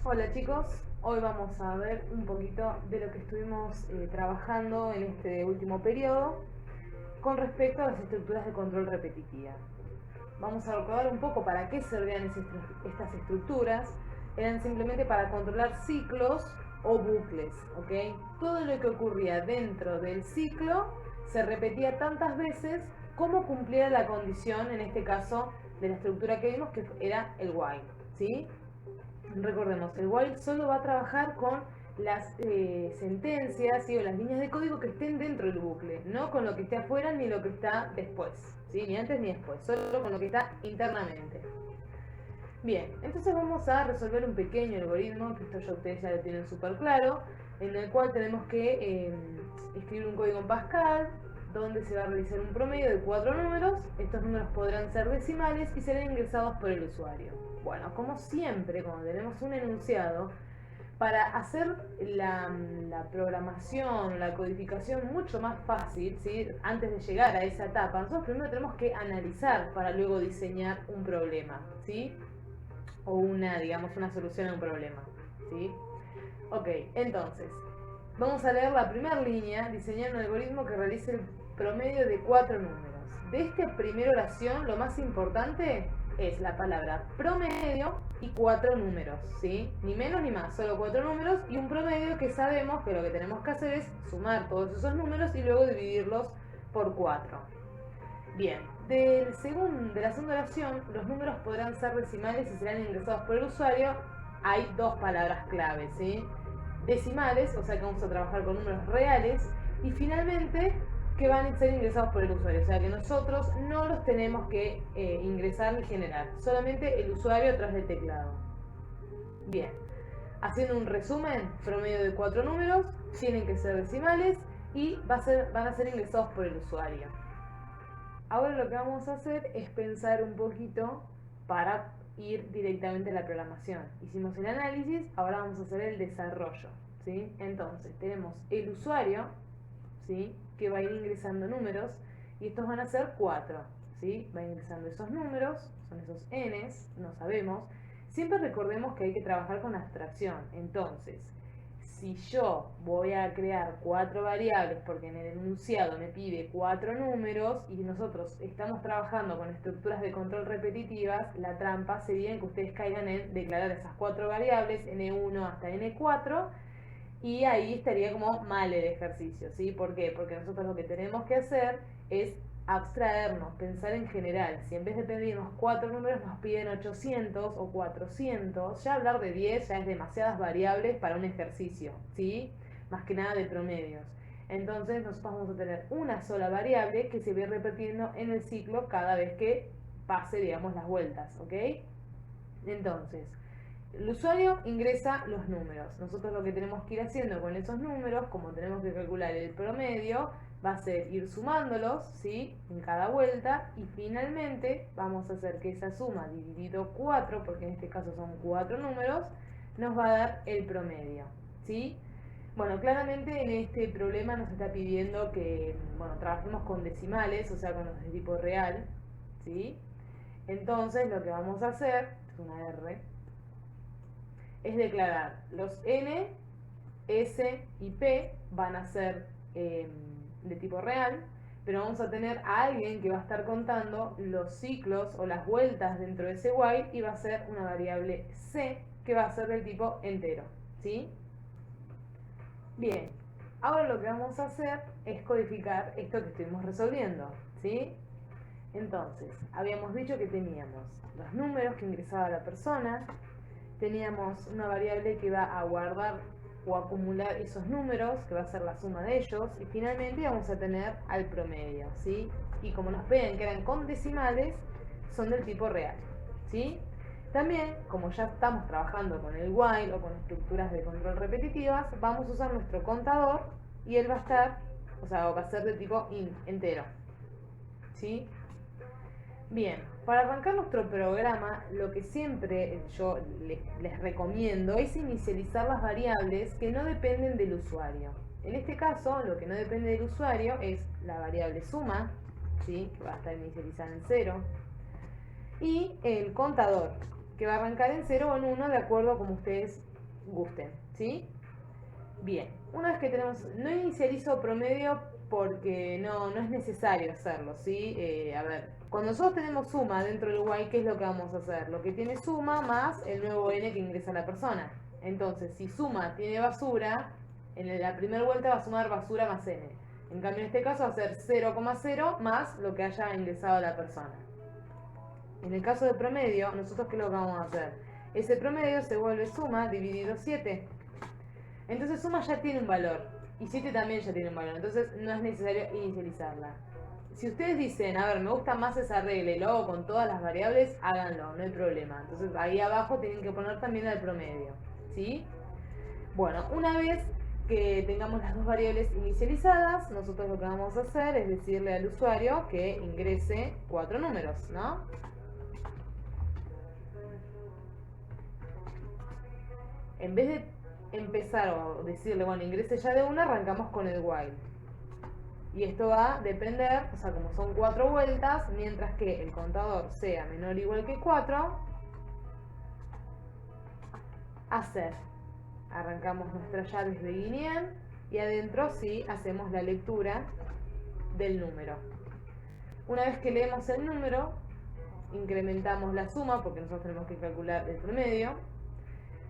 Hola chicos, hoy vamos a ver un poquito de lo que estuvimos trabajando en este último periodo con respecto a las estructuras de control repetitiva. Vamos a recordar un poco para qué servían estas estructuras. Eran simplemente para controlar ciclos o bucles, ¿ok? Todo lo que ocurría dentro del ciclo se repetía tantas veces como cumpliera la condición, en este caso, de la estructura que vimos, que era el while, ¿sí? Recordemos, el while solo va a trabajar con las sentencias, ¿sí? O las líneas de código que estén dentro del bucle, no con lo que esté afuera ni lo que está después, ¿sí? Ni antes ni después, solo con lo que está internamente. Bien, entonces vamos a resolver un pequeño algoritmo, que esto ya ustedes ya lo tienen súper claro, en el cual tenemos que escribir un código en Pascal, donde se va a realizar un promedio de 4 números. Estos números podrán ser decimales y serán ingresados por el usuario. Bueno, como siempre, cuando tenemos un enunciado, para hacer la programación, la codificación mucho más fácil, ¿sí? Antes de llegar a esa etapa, nosotros primero tenemos que analizar para luego diseñar un problema, ¿sí? O digamos, una solución a un problema, ¿sí? Ok, entonces, vamos a leer la primera línea, diseñar un algoritmo que realice el promedio de 4 números. De esta primera oración, lo más importante es la palabra promedio y 4 números, ¿sí? Ni menos ni más, solo 4 números y un promedio que sabemos que lo que tenemos que hacer es sumar todos esos números y luego dividirlos por 4. Bien, de la segunda oración, los números podrán ser decimales y serán ingresados por el usuario. Hay dos palabras clave, ¿sí? Decimales, o sea que vamos a trabajar con números reales, y finalmente que van a ser ingresados por el usuario, o sea que nosotros no los tenemos que ingresar ni generar, solamente el usuario atrás del teclado. Bien, haciendo un resumen, promedio de 4 números, tienen que ser decimales y van a ser ingresados por el usuario. Ahora lo que vamos a hacer es pensar un poquito para ir directamente a la programación. Hicimos el análisis, ahora vamos a hacer el desarrollo, ¿sí? Entonces, tenemos el usuario, ¿sí? Que va a ir ingresando números y estos van a ser 4, ¿sí? Va ingresando esos números, son esos n's, no sabemos. Siempre recordemos que hay que trabajar con abstracción. Entonces, si yo voy a crear 4 variables porque en el enunciado me pide 4 números y nosotros estamos trabajando con estructuras de control repetitivas, la trampa sería en que ustedes caigan en declarar esas 4 variables, n1 hasta n4, y ahí estaría como mal el ejercicio, ¿sí? ¿Por qué? Porque nosotros lo que tenemos que hacer es abstraernos, pensar en general. Si en vez de pedirnos 4 números nos piden 800 o 400, ya hablar de 10 ya es demasiadas variables para un ejercicio, ¿sí? Más que nada de promedios. Entonces nosotros vamos a tener una sola variable que se va repitiendo en el ciclo cada vez que pase, digamos, las vueltas, ¿ok? Entonces, el usuario ingresa los números. Nosotros lo que tenemos que ir haciendo con esos números, como tenemos que calcular el promedio, va a ser ir sumándolos, ¿sí? En cada vuelta, y finalmente vamos a hacer que esa suma dividido 4, porque en este caso son 4 números, nos va a dar el promedio, ¿sí? Bueno, claramente en este problema nos está pidiendo que, bueno, trabajemos con decimales, o sea, con los de tipo real, ¿sí? Entonces lo que vamos a hacer, es una R, es declarar los n, s y p van a ser de tipo real, pero vamos a tener a alguien que va a estar contando los ciclos o las vueltas dentro de ese while y va a ser una variable c que va a ser del tipo entero, ¿sí? Bien, ahora lo que vamos a hacer es codificar esto que estuvimos resolviendo, ¿sí? Entonces, habíamos dicho que teníamos los números que ingresaba la persona, teníamos una variable que va a guardar o acumular esos números, que va a ser la suma de ellos, y finalmente vamos a tener al promedio, ¿sí? Y como nos pedían que eran con decimales, son del tipo real, ¿sí? También, como ya estamos trabajando con el while o con estructuras de control repetitivas, vamos a usar nuestro contador y él va a estar, o sea, va a ser de tipo entero, ¿sí? Bien, para arrancar nuestro programa, lo que siempre yo les recomiendo es inicializar las variables que no dependen del usuario. En este caso, lo que no depende del usuario es la variable suma, ¿sí? Que va a estar inicializada en 0, y el contador, que va a arrancar en 0 o en 1 de acuerdo a como ustedes gusten, ¿sí? Bien, una vez que tenemos, no inicializo promedio porque no es necesario hacerlo, ¿sí? A ver, cuando nosotros tenemos suma dentro del while, ¿qué es lo que vamos a hacer? Lo que tiene suma más el nuevo n que ingresa la persona. Entonces, si suma tiene basura, en la primera vuelta va a sumar basura más n. En cambio, en este caso va a ser 0,0 más lo que haya ingresado la persona. En el caso de promedio, nosotros ¿qué es lo que vamos a hacer? Ese promedio se vuelve suma dividido 7. Entonces suma ya tiene un valor y 7 también ya tiene un valor, entonces no es necesario inicializarla. Si ustedes dicen, a ver, me gusta más esa regla y lo hago con todas las variables, háganlo, no hay problema. Entonces ahí abajo tienen que poner también el promedio, ¿sí? Bueno, una vez que tengamos las dos variables inicializadas, nosotros lo que vamos a hacer es decirle al usuario que ingrese 4 números, ¿no? En vez de empezar o decirle, bueno, ingrese ya de una, arrancamos con el while. Y esto va a depender, o sea, como son 4 vueltas, mientras que el contador sea menor o igual que 4, hacer. Arrancamos nuestras llaves de guinean y adentro sí hacemos la lectura del número. Una vez que leemos el número, incrementamos la suma porque nosotros tenemos que calcular el promedio.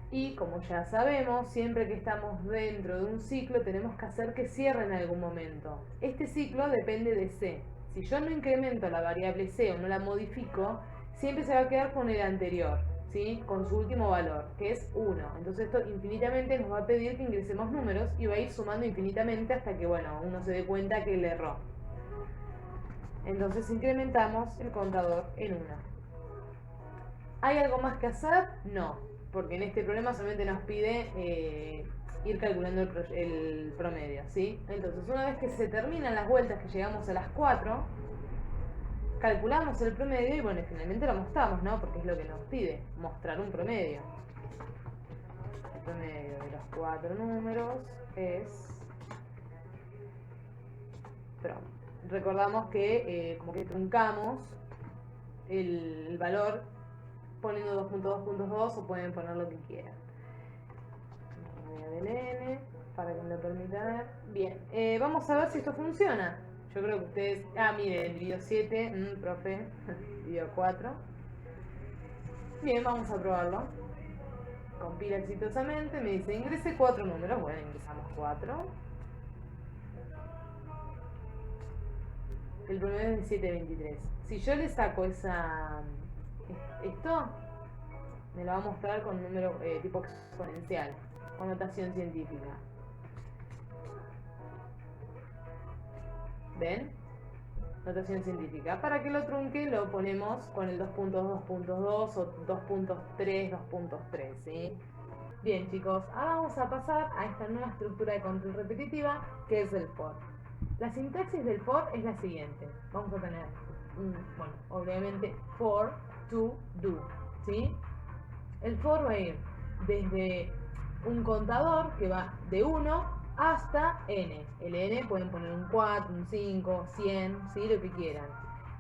Y como ya sabemos, siempre que estamos dentro de un ciclo tenemos que hacer que cierre en algún momento. Este ciclo depende de C. Si yo no incremento la variable C o no la modifico, siempre se va a quedar con el anterior, ¿sí? Con su último valor, que es 1. Entonces esto infinitamente nos va a pedir que ingresemos números y va a ir sumando infinitamente hasta que, bueno, uno se dé cuenta que le erró. Entonces incrementamos el contador en 1. ¿Hay algo más que hacer? No. Porque en este problema solamente nos pide ir calculando el promedio, ¿sí? Entonces, una vez que se terminan las vueltas, que llegamos a las 4, calculamos el promedio y, bueno, finalmente lo mostramos, ¿no? Porque es lo que nos pide, mostrar un promedio. El promedio de los 4 números es... Pero recordamos que como que truncamos el valor poniendo 2.2.2 o pueden poner lo que quieran. Voy a del n para que me lo permita ver. Bien, vamos a ver si esto funciona. Yo creo que ustedes... Ah, miren, dividido 7, profe, dividido 4. Bien, vamos a probarlo. Compila exitosamente, me dice ingrese 4 números. Bueno, ingresamos 4. El promedio es de 7.23. Si yo le saco esto me lo va a mostrar con número tipo exponencial, con notación científica. ¿Ven? Notación científica. Para que lo trunque lo ponemos con el 2.2.2 o 2.3, 2.3, ¿sí? Bien, chicos, ahora vamos a pasar a esta nueva estructura de control repetitiva que es el for. La sintaxis del for es la siguiente. Vamos a tener, bueno, obviamente for, to, do, ¿sí? El for va a ir desde un contador que va de 1 hasta n. El n pueden poner un 4, un 5, 100, ¿sí? Lo que quieran.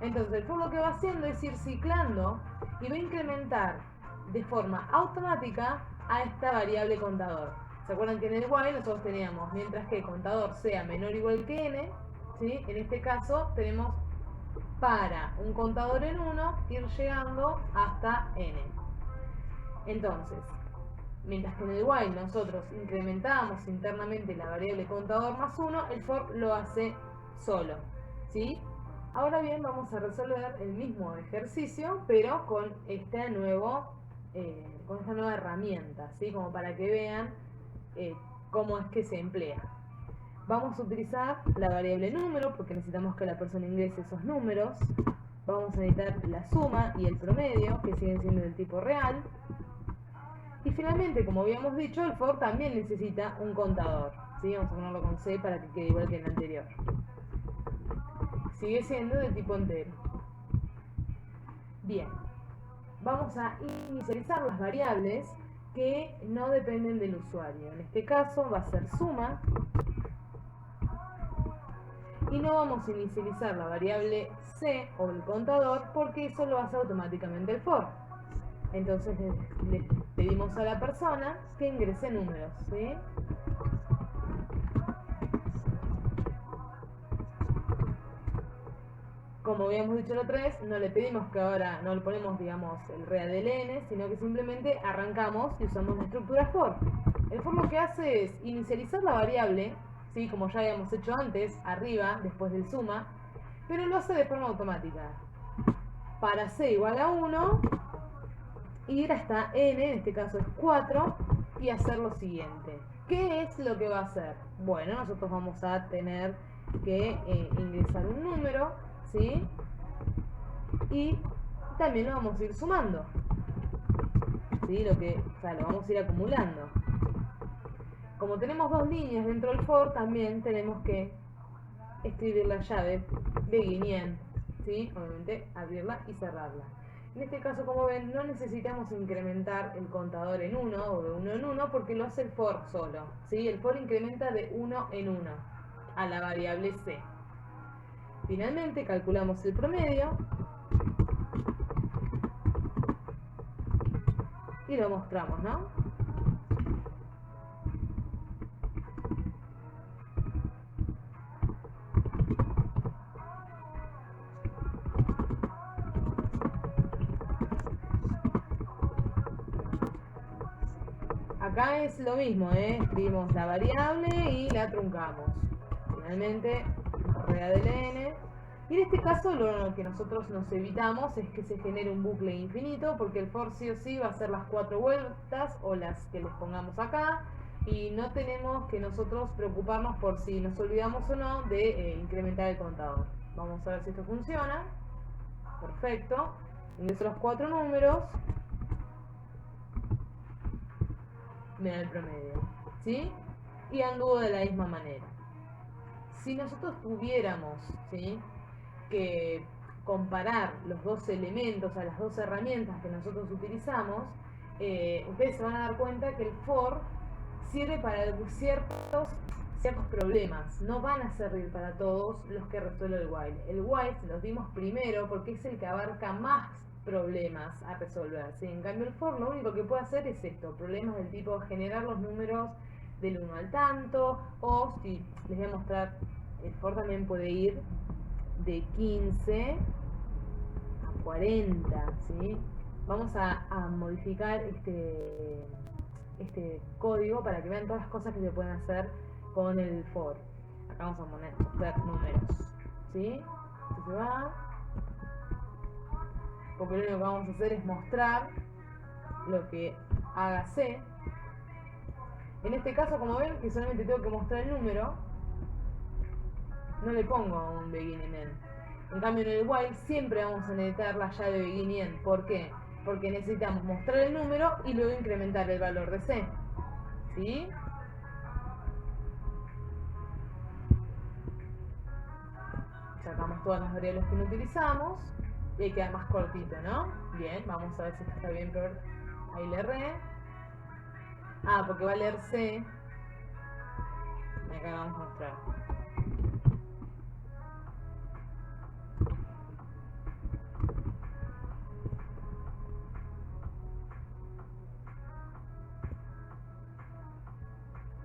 Entonces el for lo que va haciendo es ir ciclando y va a incrementar de forma automática a esta variable contador. ¿Se acuerdan que en el while nosotros teníamos, mientras que el contador sea menor o igual que n, ¿sí? En este caso tenemos para un contador en 1 ir llegando hasta n. Entonces, mientras que en el while nosotros incrementábamos internamente la variable contador más 1, el for lo hace solo, ¿sí? Ahora bien, vamos a resolver el mismo ejercicio, pero con esta nueva herramienta, ¿sí? Como para que vean cómo es que se emplea. Vamos a utilizar la variable número porque necesitamos que la persona ingrese esos números. Vamos a necesitar la suma y el promedio, que siguen siendo del tipo real. Y finalmente, como habíamos dicho, el for también necesita un contador, ¿sí? Vamos a ponerlo con C para que quede igual que en el anterior. Sigue siendo del tipo entero. Bien, vamos a inicializar las variables que no dependen del usuario. En este caso va a ser suma. Y no vamos a inicializar la variable C o el contador porque eso lo hace automáticamente el for. Entonces pedimos a la persona que ingrese números, ¿sí? Como habíamos dicho la otra vez, no le pedimos que ahora, no le ponemos, digamos, el real del n, sino que simplemente arrancamos y usamos la estructura for. El for lo que hace es inicializar la variable, ¿sí? Como ya habíamos hecho antes, arriba, después del suma, pero lo hace de forma automática. Para c igual a 1, ir hasta n, en este caso es 4, y hacer lo siguiente. ¿Qué es lo que va a hacer? Bueno, nosotros vamos a tener que ingresar un número, ¿sí? Y también lo vamos a ir sumando, ¿sí? Lo vamos a ir acumulando. Como tenemos dos líneas dentro del for, también tenemos que escribir la llave begin, ¿sí? Obviamente abrirla y cerrarla. En este caso, como ven, no necesitamos incrementar el contador en 1 o de 1 en 1 porque lo hace el for solo, ¿sí? El for incrementa de 1 en 1 a la variable c. Finalmente calculamos el promedio y lo mostramos, ¿no? Acá es lo mismo, escribimos la variable y la truncamos. Finalmente, real del n. Y en este caso lo que nosotros nos evitamos es que se genere un bucle infinito, porque el for sí o sí va a hacer las 4 vueltas o las que les pongamos acá, y no tenemos que nosotros preocuparnos por si nos olvidamos o no de incrementar el contador. Vamos a ver si esto funciona. Perfecto. Ingreso los 4 números. Me da el promedio, ¿sí? Y anduvo de la misma manera. Si nosotros tuviéramos, ¿sí?, que comparar los dos elementos, a las dos herramientas que nosotros utilizamos, ustedes se van a dar cuenta que el for sirve para ciertos problemas, no van a servir para todos los que resuelve el while. El while se los dimos primero porque es el que abarca más problemas a resolver, ¿sí? En cambio el for lo único que puede hacer es esto, problemas del tipo generar los números del 1 al tanto, o si les voy a mostrar, el for también puede ir de 15 a 40, ¿sí? Vamos a modificar este código para que vean todas las cosas que se pueden hacer con el for. Acá vamos a poner números, ¿sí? Esto se va, porque lo único que vamos a hacer es mostrar lo que haga C. En este caso, como ven, que solamente tengo que mostrar el número, no le pongo un begin and end. En cambio, en el while siempre vamos a necesitar la llave begin y end. ¿Por qué? Porque necesitamos mostrar el número y luego incrementar el valor de C, ¿sí? Sacamos todas las variables que no utilizamos y ahí queda más cortito, ¿no? Bien, vamos a ver si esto está bien. Ahí le erré. Ah, porque va a leer C. Y acá vamos a mostrar.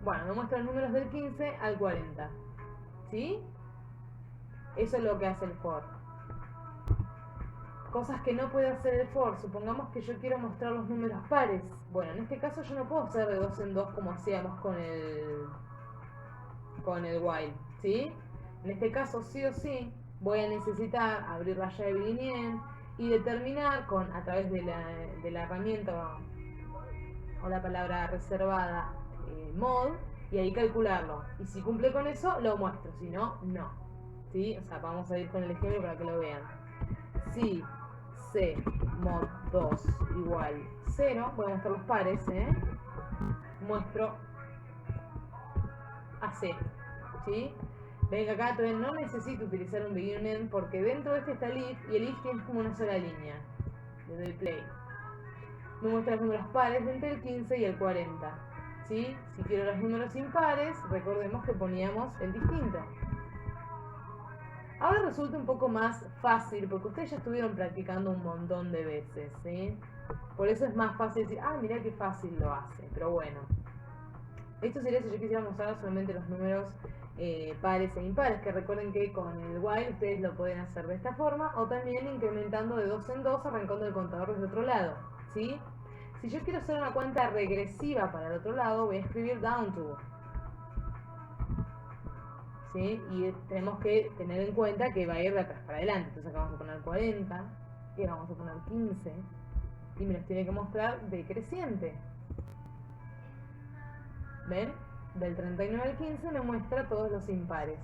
Bueno, me muestra los números del 15 al 40. ¿Sí? Eso es lo que hace el for. Cosas que no puede hacer el for. Supongamos que yo quiero mostrar los números pares. Bueno, en este caso yo no puedo hacer de 2 en 2 como hacíamos con el while, ¿sí? En este caso sí o sí voy a necesitar abrir la llave begin y end y determinar a través de la herramienta o la palabra reservada mod, y ahí calcularlo. Y si cumple con eso, lo muestro, si no, no. ¿Sí? O sea, vamos a ir con el ejemplo para que lo vean. Si C mod 2 igual 0, voy a mostrar los pares, muestro a C, ¿sí? Ven que acá todavía no necesito utilizar un begin and end porque dentro de este está el if, y el if tiene como una sola línea. Le doy play. Me muestra los números pares entre el 15 y el 40. ¿Sí? Si quiero los números impares, recordemos que poníamos el distinto. Ahora resulta un poco más fácil porque ustedes ya estuvieron practicando un montón de veces, ¿sí? Por eso es más fácil decir, ah, mirá qué fácil lo hace. Pero bueno, esto sería si yo quisiera mostrar solamente los números pares e impares, que recuerden que con el while ustedes lo pueden hacer de esta forma, o también incrementando de 2 en 2, arrancando el contador desde otro lado, ¿sí? Si yo quiero hacer una cuenta regresiva para el otro lado, voy a escribir down to, ¿sí? Y tenemos que tener en cuenta que va a ir de atrás para adelante, entonces acá vamos a poner 40, y acá vamos a poner 15, y me los tiene que mostrar decreciente. ¿Ven? Del 39 al 15 me muestra todos los impares.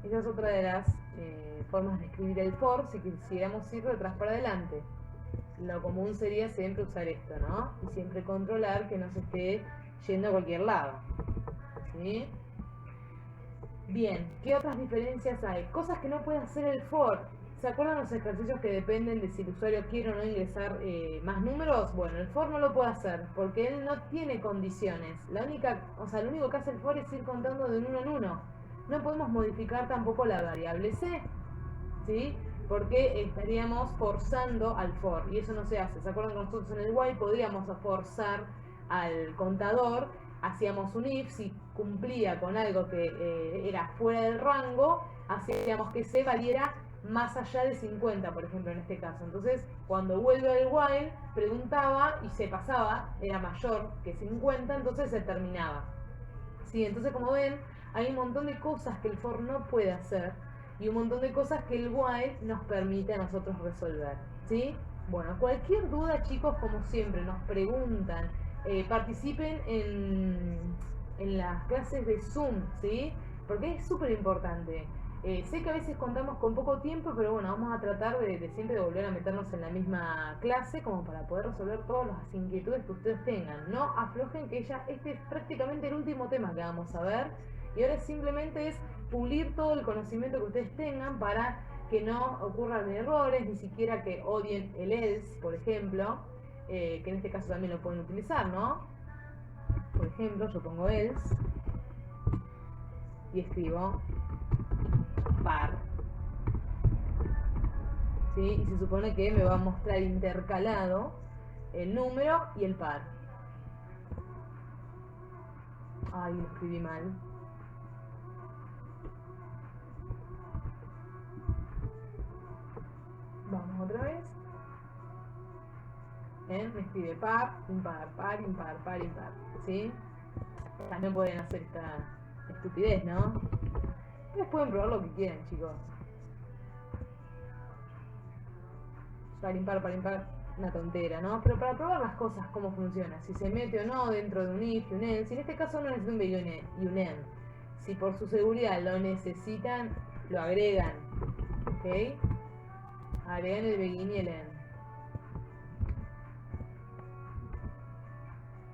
Esa es otra de las formas de escribir el for si quisiéramos ir de atrás para adelante. Lo común sería siempre usar esto, ¿no? Y siempre controlar que no se esté yendo a cualquier lado. ¿Sí? Bien, ¿qué otras diferencias hay? Cosas que no puede hacer el for. ¿Se acuerdan los ejercicios que dependen de si el usuario quiere o no ingresar más números? Bueno, el for no lo puede hacer porque él no tiene condiciones. Lo único que hace el for es ir contando de uno en uno. No podemos modificar tampoco la variable c, ¿sí? Porque estaríamos forzando al for y eso no se hace. ¿Se acuerdan que nosotros en el while podríamos forzar al contador? Hacíamos un if, si cumplía con algo que era fuera del rango, hacíamos que c valiera más allá de 50, por ejemplo, en este caso. Entonces, cuando vuelve al while, preguntaba y se pasaba, era mayor que 50, entonces se terminaba. Sí, entonces como ven, hay un montón de cosas que el for no puede hacer y un montón de cosas que el while nos permite a nosotros resolver, ¿sí? Bueno, cualquier duda, chicos, como siempre, nos preguntan. Participen en las clases de Zoom, ¿sí? Porque es súper importante. Sé que a veces contamos con poco tiempo, pero bueno, vamos a tratar de siempre de volver a meternos en la misma clase como para poder resolver todas las inquietudes que ustedes tengan. No aflojen que este es prácticamente el último tema que vamos a ver. Y ahora simplemente es pulir todo el conocimiento que ustedes tengan para que no ocurran errores, ni siquiera que odien el else, por ejemplo, que en este caso también lo pueden utilizar, ¿no? Por ejemplo, yo pongo else y escribo par, ¿sí? Y se supone que me va a mostrar intercalado el número y el par. Ay, lo escribí mal. Vamos otra vez. Me escribe par, impar, par, impar, par, impar, ¿sí? También pueden hacer esta estupidez, ¿no? Ustedes pueden probar lo que quieran, chicos. Par, impar, una tontera, ¿no? Pero para probar las cosas, cómo funciona, si se mete o no dentro de un if y un else, si en este caso no necesita un begin y un end, si por su seguridad lo necesitan, lo agregan, ¿ok? Agregan el begin y el end.